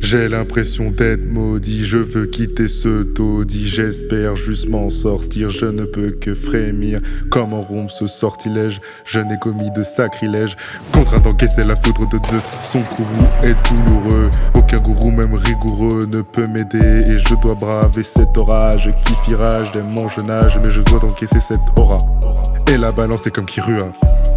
J'ai l'impression d'être maudit, je veux quitter ce taudis, j'espère juste m'en sortir, je ne peux que frémir. Comment rompre ce sortilège, je n'ai commis de sacrilège, contraint d'encaisser la foudre de Zeus, son courroux est douloureux. Aucun gourou, même rigoureux, ne peut m'aider et je dois braver cet orage qui fit rage dès mon jeune âge, mais je dois encaisser cette aura. Et la balance est comme qui rua.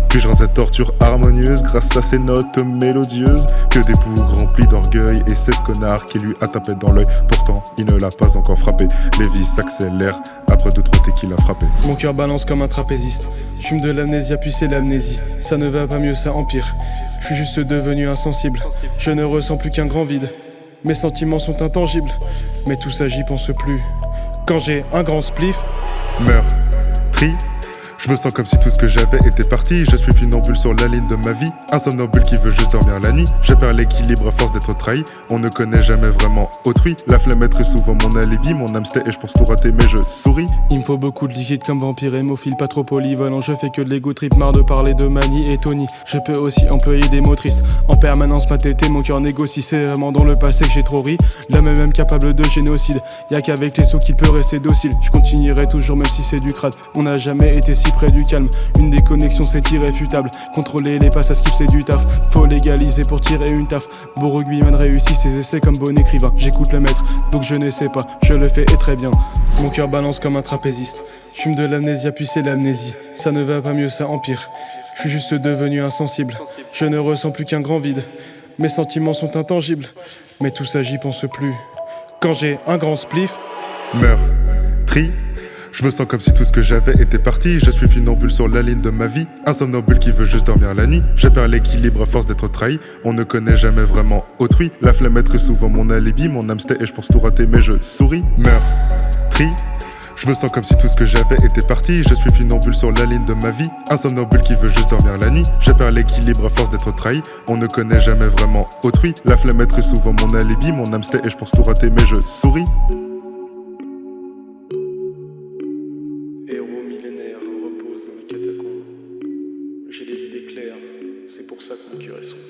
Puis je rends cette torture harmonieuse grâce à ces notes mélodieuses que des bougres remplis d'orgueil et c'est ce connard qui lui a tapé dans l'œil. Pourtant, il ne l'a pas encore frappé. Les vies s'accélèrent après 2-3 thés qu'il a frappé. Mon cœur balance comme un trapéziste. Je fume de l'amnésia puis c'est l'amnésie. Ça ne va pas mieux, ça empire. Je suis juste devenu insensible. Je ne ressens plus qu'un grand vide. Mes sentiments sont intangibles. Mais tout ça j'y pense plus. Quand j'ai un grand spliff, Meurtri. Je me sens comme si tout ce que j'avais était parti. Je suis funambule sur la ligne de ma vie. Un somnambule qui veut juste dormir la nuit. Je perds l'équilibre à force d'être trahi. On ne connaît jamais vraiment autrui. La flemme est très souvent mon alibi. Mon âme sait et je pense tout rater mais je souris. il me faut beaucoup de liquide comme vampire hémophile. Pas trop polyvalent, je fais que de l'ego trip. Marre de parler de Mani et Tony. Je peux aussi employer des mots tristes. En permanence ma tête et mon cœur négocie. C'est vraiment dans le passé que j'ai trop ri. L'homme est même capable de génocide. Y'a qu'avec les sauts qu'il peut rester docile. Je continuerai toujours même si c'est du crade. On n'a jamais été si près du calme. Une déconnexion c'est irréfutable. Contrôler les passes à skip c'est du taf. Faut légaliser pour tirer une taf. Vos rugbymen réussissent ses essais comme bon écrivain. J'écoute le maître donc je ne sais pas. Je le fais et très bien. Mon cœur balance comme un trapéziste. Je fume de l'amnésia puis c'est l'amnésie. Ça ne va pas mieux, ça empire. Je suis juste devenu insensible. Je ne ressens plus qu'un grand vide. Mes sentiments sont intangibles. Mais tout ça j'y pense plus. Quand j'ai un grand spliff, Meurtri. Je me sens comme si tout ce que j'avais était parti. Je suis funambule sur la ligne de ma vie. Un somnambule qui veut juste dormir la nuit. Je perds l'équilibre à force d'être trahi. On ne connaît jamais vraiment autrui. La flemme est très souvent mon alibi. Mon âme sait et je pense tout rater mais je souris. Meurtri. Je me sens comme si tout ce que j'avais était parti. Je suis funambule sur la ligne de ma vie. Un somnambule qui veut juste dormir la nuit. Je perds l'équilibre à force d'être trahi. On ne connaît jamais vraiment autrui. La flemme est très souvent mon alibi. Mon âme sait et je pense tout rater mais je souris. héros millénaire repose dans les catacombes. J'ai les idées claires, c'est pour ça que mon cœur est sombre.